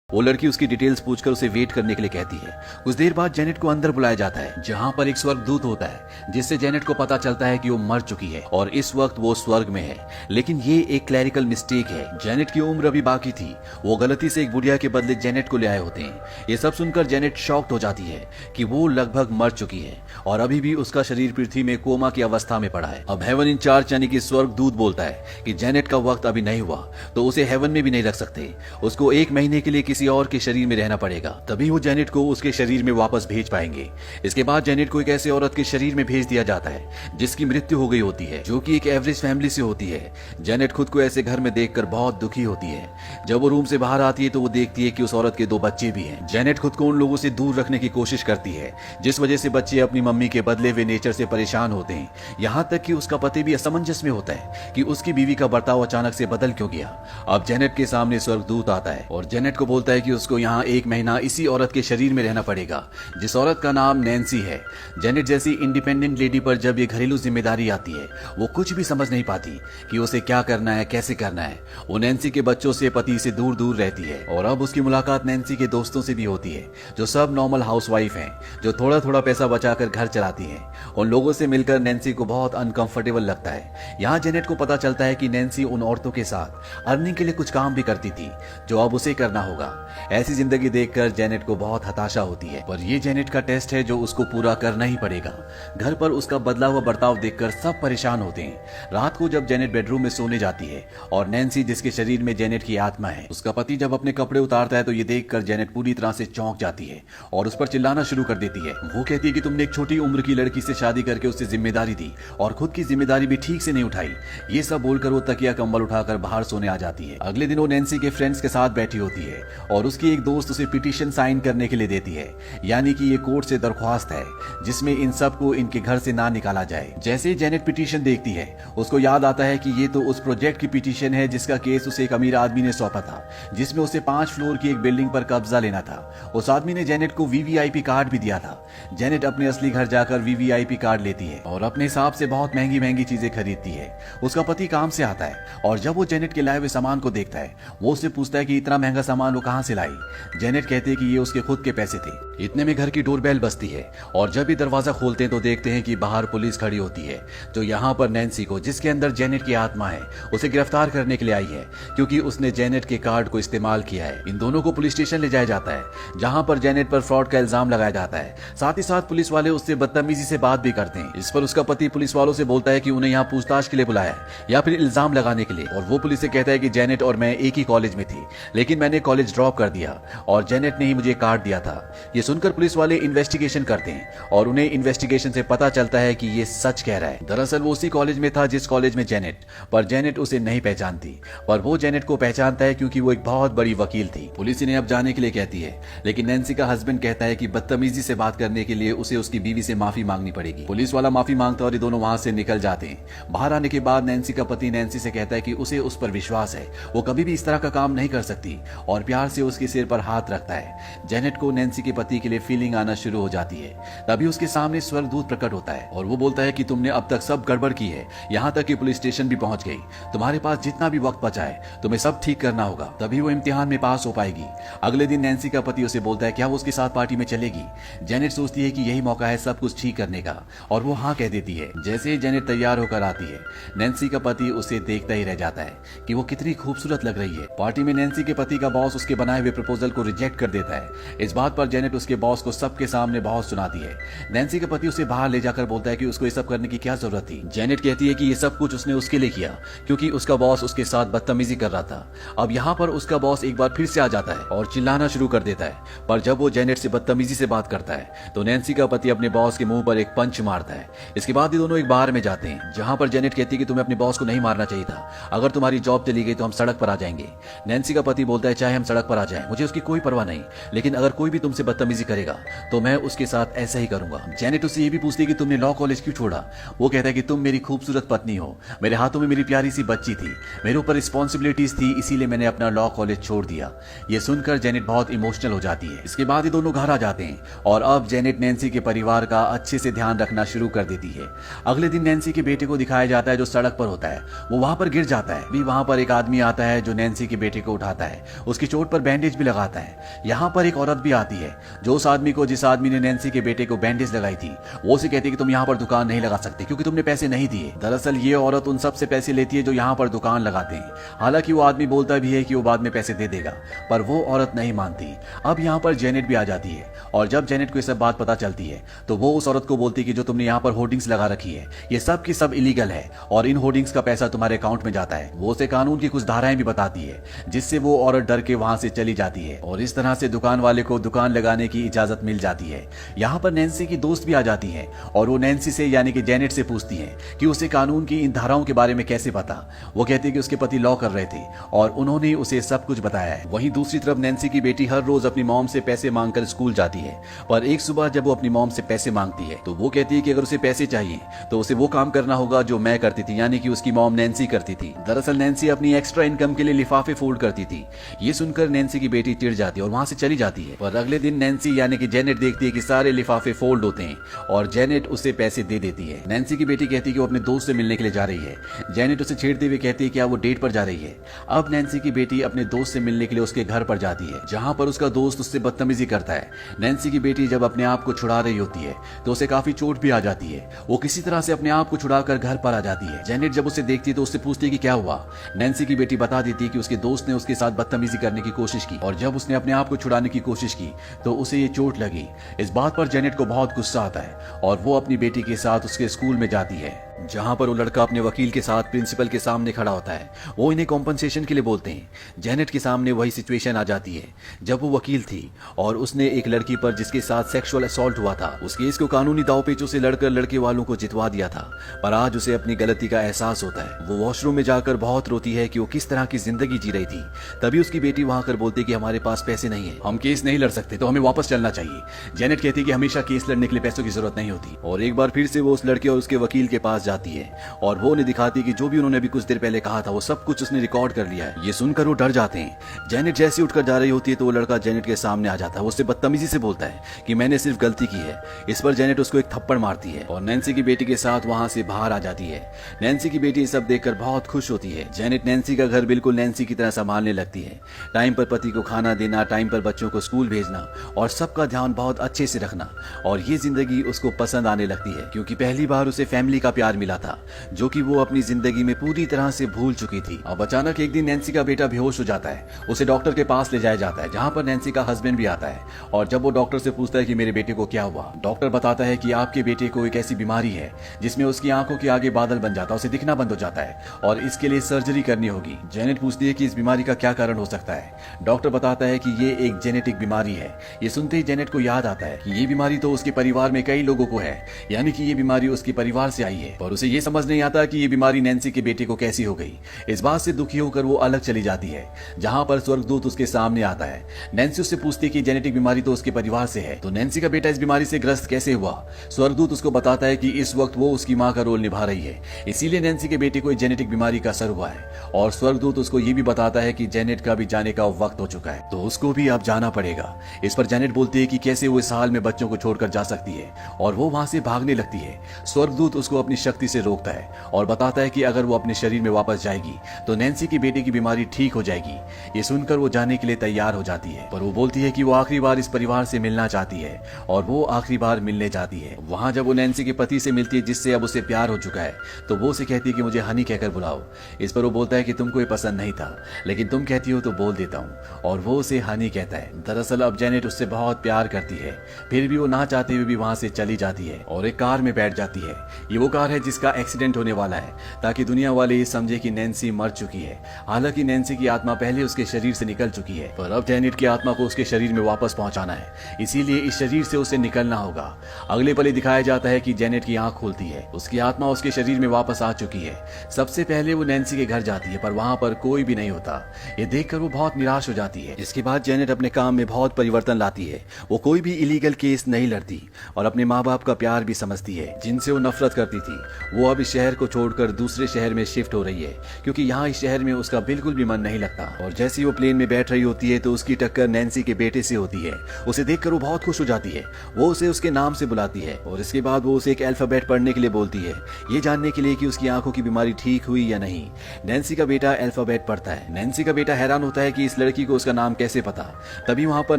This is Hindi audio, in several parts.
वो लड़की उसकी डिटेल्स पूछकर उसे वेट करने के लिए कहती है। कुछ देर बाद जेनेट को अंदर बुलाया जाता है, जहाँ पर एक स्वर्गदूत होता है, जिससे जेनेट को पता चलता है कि वो मर चुकी है और इस वक्त वो स्वर्ग में है। लेकिन ये एक क्लैरिकल मिस्टेक है। जेनेट की उम्र अभी बाकी थी। वो गलती से एक बुढ़िया के बदले जेनेट को ले आए होते हैं। ये सब सुनकर जेनेट शॉक्ड हो जाती है कि वो लगभग मर चुकी है और अभी भी उसका शरीर पृथ्वी में कोमा की अवस्था में पड़ा है। अब हेवन इंचार्ज यानी कि स्वर्गदूत बोलता है कि जेनेट का वक्त अभी नहीं हुआ तो उसे हेवन में भी नहीं रख सकते। उसको 1 महीने के लिए किसी और के शरीर में रहना पड़ेगा, तभी वो जेनेट को उसके शरीर में वापस भेज पाएंगे। इसके बाद जेनेट को एक ऐसे औरत के शरीर में भेज दिया जाता है जिसकी मृत्यु हो गई होती है, जो कि एक एवरेज फैमिली से होती है। जेनेट खुद को ऐसे घर में देखकर बहुत दुखी होती है। जब वो रूम से बाहर आती है तो वो देखती है कि उस औरत के 2 बच्चे भी हैं। जेनेट खुद को उन लोगों से दूर रखने की कोशिश करती है, जिस वजह से बच्चे अपनी मम्मी के बदले हुए नेचर से परेशान होते हैं। यहाँ तक कि उसका पति भी असमंजस में होता है कि उसकी बीवी का बर्ताव अचानक से बदल क्यों गया। अब जेनेट के सामने स्वर्गदूत आता है और जेनेट को बोलता है कि उसको यहाँ 1 महीना इसी औरत के शरीर में रहना पड़ेगा, जिस औरत का नाम नैन्सी है। जेनेट जैसी इंडिपेंडेंट लेडी पर जब ये घरेलू जिम्मेदारी आती है, वो कुछ भी समझ नहीं पाती कि उसे क्या करना है, कैसे करना है। वो नैन्सी के बच्चों से, पति से दूर दूर रहती है और अब उसकी मुलाकात नैन्सी के दोस्तों से भी होती है, जो सब नॉर्मल हाउसवाइफ हैं, जो थोड़ा थोड़ा पैसा बचाकर घर चलाती हैं। उन लोगों से मिलकर नैन्सी को बहुत अनकंफर्टेबल लगता है। यहाँ जेनेट को पता चलता है कि नैन्सी उन औरतों के साथ अर्निंग के लिए कुछ काम भी करती थी, जो अब उसे करना होगा। ऐसी जिंदगी देखकर जेनेट को बहुत हताशा होती है, पर ये जेनेट का टेस्ट है जो उसको पूरा करना ही पड़ेगा। घर पर उसका बदला हुआ बर्ताव देखकर सब परेशान होते हैं। रात को जब जेनेट बेडरूम में सोने जाती है और नैन्सी, जिसके शरीर में जेनेट की आत्मा है, उसका पति जब अपने कपड़े उतारता है तो ये देखकर जेनेट पूरी तरह से चौंक जाती है और उस पर चिल्लाना शुरू कर देती है। वो कहती है कि तुमने एक छोटी उम्र की लड़की से शादी करके उससे जिम्मेदारी दी और खुद की जिम्मेदारी भी ठीक से नहीं उठाई। ये सब बोलकर वो तकिया कंबल उठाकर बाहर सोने आ जाती है। अगले दिन वो नैन्सी के फ्रेंड्स के साथ बैठी होती है और उसकी एक दोस्त उसे पिटीशन साइन करने के लिए देती है, यानी कि ये कोर्ट से दरख्वास्त है जिसमें इन सबको इनके घर से ना निकाला जाए। जैसे ही जेनेट पिटीशन देखती है, उसको याद आता है कि ये तो उस प्रोजेक्ट की पिटीशन है जिसका केस उसे एक अमीर आदमी ने सौंपा था, जिसमें उसे 5 फ्लोर की एक बिल्डिंग पर कब्जा लेना था। उस आदमी ने जेनेट को वीवीआईपी कार्ड भी दिया था। जेनेट अपने असली घर जाकर वीवीआईपी कार्ड लेती है और अपने हिसाब से बहुत महंगी महंगी चीजें खरीदती है। उसका पति काम से आता है और जब वो जेनेट के लाए हुए सामान को देखता है, वो उससे पूछता है कि इतना महंगा सामान वो कहाँ से लाई। जेनेट कहते हैं कि ये उसके खुद के पैसे थे। इतने में घर की डोरबेल बजती है और जब भी दरवाजा खोलते हैं तो देखते हैं कि बाहर पुलिस खड़ी होती है, जो यहाँ पर नैन्सी को, जिसके अंदर जेनेट की आत्मा है, उसे गिरफ्तार करने के लिए आई है, क्योंकि उसने जेनेट के कार्ड को इस्तेमाल किया है। इन दोनों को पुलिस स्टेशन ले जाया जाता है, जहाँ पर जेनेट पर फ्रॉड का इल्जाम लगाया जाता है। साथ ही साथ पुलिस वाले उससे बदतमीजी से बात भी करते हैं। इस पर उसका पति पुलिस वालों से बोलता है कि उन्हें यहाँ पूछताछ के लिए बुलाया है या फिर इल्जाम लगाने के लिए, और वो पुलिस से कहता है कि जेनेट और मैं एक ही कॉलेज में थी, लेकिन मैंने कॉलेज ड्रॉप कर दिया और जेनेट ने ही मुझे कार्ड दिया था। ये सुनकर पुलिस वाले इन्वेस्टिगेशन करते हैं और उन्हें इन्वेस्टिगेशन से पता चलता है कि ये सच कह रहा है। दरअसल वो उसी कॉलेज में था जिस कॉलेज में जेनेट, पर जेनेट उसे नहीं पहचानती, पर वो जेनेट को पहचानता है क्योंकि वो एक बहुत बड़ी वकील थी। पुलिस इन्हें अब जाने के लिए कहती है, लेकिन नैन्सी का हस्बैंड कहता है कि बदतमीजी से बात करने के लिए उसे उसकी बीवी से माफी मांगनी पड़ेगी। पुलिस वाला माफी मांगता और ये दोनों वहां से निकल जाते हैं। बाहर आने के बाद नैन्सी का पति नैन्सी से कहता है कि उसे उस पर विश्वास है, वो कभी भी इस तरह का काम नहीं कर सकती, और प्यार से उसके सिर पर हाथ रखता है। जेनेट को नैन्सी के पति के लिए फीलिंग आना शुरू हो जाती है। तभी उसके सामने स्वर्गदूत प्रकट होता है और वो बोलता है कि तुमने अब तक सब गड़बड़ की है, यहाँ तक कि पुलिस स्टेशन भी पहुंच गई। तुम्हारे पास जितना भी वक्त बचा है तुम्हें सब ठीक करना होगा, तभी वो इम्तिहान में पास हो पाएगी। अगले दिन नैन्सी का पति उसे बोलता है क्या वो उसके साथ पार्टी में चलेगी। जेनेट सोचती है कि यही मौका है सब कुछ ठीक करने का, और वो हाँ कह देती है। जैसे ही जेनेट तैयार होकर आती है, नैन्सी का पति उसे देखता ही रह जाता है कि वो कितनी खूबसूरत लग रही है। पार्टी में नैन्सी के पति का बॉस उसके बनाए हुए प्रपोजल को रिजेक्ट कर देता है। इस बात पर जेनेट उसके बॉस को सबके सामने बहुत सुनाती है। नैन्सी का पति उसे बाहर ले जाकर बोलता है कि उसको ये सब करने की क्या जरूरत थी। जेनेट कहती है कि ये सब कुछ उसने उसके लिए किया क्योंकि उसका बॉस उसके साथ बदतमीजी कर रहा था। अब यहाँ पर उसका बॉस एक बार फिर से आ जाता है और चिल्लाना शुरू कर देता है, पर जब वो जेनेट से बदतमीजी से बात करता है तो नैन्सी का पति अपने बॉस के मुंह पर एक पंच मारता है। इसके बाद ये दोनों एक बार में जाते हैं, जहाँ पर जेनेट कहती है कि तुम्हें अपने बॉस को नहीं मारना चाहिए था, अगर तुम्हारी जॉब चली गई तो हम सड़क पर आ जाएंगे। नैन्सी का पति बोलता है चाहे हम सड़क पर आ जाएं, मुझे उसकी कोई परवाह नहीं, लेकिन अगर कोई भी तुमसे बदतमीजी करेगा तो मैं उसके साथ ऐसा ही करूंगा। जेनेट उससे ये भी पूछती है कि तुमने लॉ कॉलेज क्यों छोड़ा। वो कहता है कि तुम मेरी खूबसूरत पत्नी हो, मेरे हाथों में मेरी प्यारी सी बच्ची थी, मेरे ऊपर रिस्पॉन्सिबिलिटीज थी, इसीलिए मैंने अपना लॉ कॉलेज छोड़ दिया। ये सुनकर जेनेट बहुत इमोशनल हो जाती है। इसके बाद ये दोनों घर आ जाते हैं और अब जेनेट नैन्सी के परिवार का अच्छे से ध्यान रखना शुरू कर देती है। अगले दिन नैन्सी के बेटे को दिखाया जाता है जो सड़क पर होता है। वो वहां पर गिर जाता है। भी वहां पर एक आदमी आता है जो नैन्सी के बेटे को उठाता है। उसकी चोट पर पर बैंडेज भी लगाता है। यहाँ पर एक औरत भी आती है जो उस आदमी को, जिस आदमी ने नैन्सी के बेटे को बैंडेज लगाई थी, वो उसे कहती है कि तुम यहाँ पर दुकान नहीं लगा सकते क्योंकि तुमने पैसे नहीं दिए। दरअसल ये औरत उन सब से पैसे लेती है जो यहाँ पर दुकान लगाते हैं। हालांकि वो आदमी बोलता भी है कि वो बाद में पैसे दे देगा, पर वो औरत नहीं मानती। अब यहाँ पर जेनेट भी आ जाती है और जब जेनेट को ये सब बात पता चलती है तो वो उस औरत को बोलती है कि जो तुमने यहाँ पर होर्डिंग्स लगा रखी है ये सब की सब इलीगल है और इन होर्डिंग्स का पैसा तुम्हारे अकाउंट में जाता है। वो उसे कानून की कुछ धाराएं भी बताती है जिससे वो औरत डर के वहां से चली जाती है और इस तरह से दुकान वाले को दुकान लगाने की इजाजत मिल जाती है। यहाँ पर नैन्सी की दोस्त भी आ जाती है और वो नैन्सी से यानी कि जेनेट से पूछती है कि उसे कानून की इन धाराओं के बारे में कैसे पता। वो कहती है कि उसके पति लॉ कर रहे थे और उन्होंने उसे सब कुछ बताया है। वहीं दूसरी तरफ नैन्सी की बेटी हर रोज अपनी मॉम से पैसे मांगकर स्कूल जाती है, पर एक सुबह जब वो अपनी मॉम से पैसे मांगती है तो वो कहती है कि अगर उसे पैसे चाहिए तो उसे वो काम करना होगा जो मैं करती थी, यानी कि उसकी मॉम नैन्सी करती थी। दरअसल नैन्सी अपनी एक्स्ट्रा इनकम के लिए लिफाफे फोल्ड करती थी। ये सुनकर नैन्सी की बेटी चिढ़ जाती है और वहां से चली जाती है। पर अगले दिन नैन्सी यानी कि जेनेट देखती है कि सारे लिफाफे फोल्ड होते हैं और जेनेट उसे पैसे दे देती है। नैन्सी की बेटी कहती है कि वो अपने दोस्त से मिलने के लिए जा रही है। जेनेट उसे छेड़ते हुए कहती है कि वो डेट पर जा रही है। अब नैन्सी की बेटी अपने दोस्त से मिलने के लिए उसके घर पर जाती है जहां पर उसका दोस्त उससे बदतमीजी करता है। नैन्सी की बेटी जब अपने आप को छुड़ा रही होती है तो उसे काफी चोट भी आ जाती है। वो किसी तरह से अपने आप को छुड़ाकर घर पर आ जाती है। जेनेट जब उसे देखती है तो उससे पूछती है कि क्या हुआ। नैन्सी की बेटी बता देती है कि उसके दोस्त ने उसके साथ बदतमीजी करने की कोशिश की और जब उसने अपने आप को छुड़ाने की कोशिश की तो उसे ये चोट लगी। इस बात पर जेनेट को बहुत गुस्सा आता है और वो अपनी बेटी के साथ उसके स्कूल में जाती है जहां पर वो लड़का अपने वकील के साथ प्रिंसिपल के सामने खड़ा होता है। वो इन्हें कॉम्पनसेशन के लिए बोलते हैं। जेनेट के सामने वही सिचुएशन आ जाती है जब वो वकील थी और उसने एक लड़की पर जिसके साथ सेक्सुअल असॉल्ट हुआ था उस केस को कानूनी दांवपेचों से लड़कर लड़के वालों को जितवा दिया था। पर आज उसे अपनी गलती का एहसास होता है। वो वॉशरूम में जाकर बहुत रोती है कि वो किस तरह की जिंदगी जी रही थी। तभी उसकी बेटी वहां कर बोलती है कि हमारे पास पैसे नहीं है, हम केस नहीं लड़ सकते, तो हमें वापस चलना चाहिए। जेनेट कहती है कि हमेशा केस लड़ने के लिए पैसों की जरूरत नहीं होती और एक बार फिर से वो उस लड़के और उसके वकील के पास जाती है और वो उन्हें दिखाती कि जो भी उन्होंने अभी कुछ देर पहले कहा था वो सब कुछ उसने रिकॉर्ड कर लिया है। ये सुनकर वो डर जाते हैं। जेनेट जैसे उठकर जा रही होती है तो वो लड़का जेनेट के सामने आ जाता है। उससे बदतमीजी से बोलता है कि मैंने सिर्फ गलती की है। इस पर जेनेट उसको एक थप्पड़ मारती है और नैन्सी की बेटी के साथ वहां से बाहर आ जाती है। नैन्सी की बेटी सब देखकर बहुत खुश होती है। जेनेट नैन्सी का घर बिल्कुल नैन्सी की तरह संभालने लगती है। टाइम पर पति को खाना देना, टाइम पर बच्चों को स्कूल भेजना और सबका ध्यान बहुत अच्छे से रखना। और ये जिंदगी उसको पसंद आने लगती है क्योंकि पहली बार उसे फैमिली का प्यार मिला था जो कि वो अपनी जिंदगी में पूरी तरह से भूल चुकी थी। अब अचानक एक दिन नैन्सी का बेटा बेहोश हो जाता है। उसे डॉक्टर के पास ले जाया जाता है जहां पर नैन्सी का हस्बैंड भी आता है और जब वो डॉक्टर से पूछता है कि मेरे बेटे को क्या हुआ, डॉक्टर बताता है कि आपके बेटे को एक ऐसी बीमारी है जिसमें उसकी आंखों के आगे बादल बन जाता है, उसे दिखना बंद हो जाता है और इसके लिए सर्जरी करनी होगी। जेनेट पूछती है कि इस बीमारी का क्या कारण हो सकता है। डॉक्टर बताता है कि ये एक जेनेटिक बीमारी है। ये सुनते ही जेनेट को याद आता है कि ये बीमारी तो उसके परिवार में कई लोगों को है, यानी कि ये बीमारी उसके परिवार से आई है। और उसे ये समझ नहीं आता कि ये बीमारी नैन्सी के बेटे को कैसी हो गई। इस बात से दुखी होकर वो अलग चली जाती है जहां पर स्वर्गदूत उसके सामने आता है। नैन्सी उससे पूछती है कि जेनेटिक बीमारी तो उसके परिवार से है, तो नैन्सी का बेटा इस बीमारी से ग्रस्त कैसे हुआ। स्वर्गदूत उसको बताता है कि इस वक्त वो उसकी मां का रोल निभा रही है, इसीलिए नैन्सी के बेटे को जेनेटिक बीमारी का असर हुआ है। और स्वर्गदूत उसको ये भी बताता है कि जेनेट का भी जाने का वक्त हो चुका है, तो उसको भी अब जाना पड़ेगा। इस पर जेनेट बोलती है कि कैसे वो इस हाल में बच्चों को छोड़कर जा सकती है और वो वहां से भागने लगती है। स्वर्गदूत उसको अपनी शक्ति से रोकता है और बताता है कि अगर वो अपने शरीर में वापस जाएगी तो नैन्सी की बेटे की बीमारी ठीक हो जाएगी। ये सुनकर वो जाने के लिए तैयार हो जाती है, पर वो बोलती है कि वो आखिरी बार इस परिवार से मिलना चाहती है और वो आखिरी बार मिलने जाती है। वहां जब वो नैन्सी के पति से मिलती है जिससे अब उसे प्यार हो चुका है, तो वो उसे कहती है कि मुझे हनी कहकर बुलाओ। इस पर वो बोलता है कि तुमको ये पसंद नहीं था, लेकिन तुम कहती हो तो बोल देता हूँ, और वो उसे हनी कहता है। दरअसल अब जेनेट उससे बहुत प्यार करती है, फिर भी वो ना चाहते हुए भी वहां से चली जाती है और एक कार में बैठ जाती है। ये वो कार है जिसका एक्सीडेंट होने वाला है ताकि दुनिया वाले ये समझे कि नैन्सी मर चुकी है। हालांकि नैन्सी की आत्मा पहले उसके शरीर से निकल चुकी है, पर अब जेनेट की आत्मा को उसके शरीर में वापस पहुंचाना है, इसीलिए इस शरीर से उसे निकलना होगा। अगले पल दिखाया जाता है कि जेनेट की आंख खुलती है, उसकी आत्मा उसके शरीर में वापस आ चुकी है। सबसे पहले वो नैन्सी के घर जाती है, पर वहां पर कोई भी नहीं होता। ये देखकर वो बहुत निराश हो जाती है। इसके बाद जेनेट अपने काम में बहुत परिवर्तन लाती है। वो कोई भी इलीगल केस नहीं लड़ती और अपने माँ बाप का प्यार भी समझती है जिनसे वो नफरत करती थी। वो अब इस शहर को छोड़कर दूसरे शहर में शिफ्ट हो रही है, क्योंकि यहाँ इस शहर में उसका बिल्कुल भी मन नहीं लगता। और जैसे ही वो प्लेन में बैठ रही होती है तो उसकी टक्कर नैन्सी के बेटे से होती है। उसे देखकर वो बहुत खुश हो जाती है। वो उसे उसके नाम से बुलाती है और इसके बाद वो उसे एक अल्फाबेट पढ़ने के लिए बोलती है, ये जानने के लिए कि उसकी आंखों की बीमारी ठीक हुई या नहीं। नैन्सी का बेटा अल्फाबेट पढ़ता है। नैन्सी का बेटा हैरान होता है कि इस लड़की को उसका नाम कैसे पता। तभी वहां पर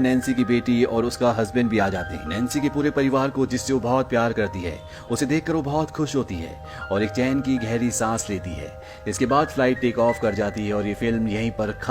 नैन्सी की बेटी और उसका हस्बैंड भी आ जाते हैं। नैन्सी के पूरे परिवार को, जिससे वो बहुत प्यार करती है, उसे देखकर वो बहुत खुश होती है और एक चैन की गहरी सांस लेती है। इसके बाद फ्लाइट टेक ऑफ कर जाती है और ये फिल्म यहीं पर खत्म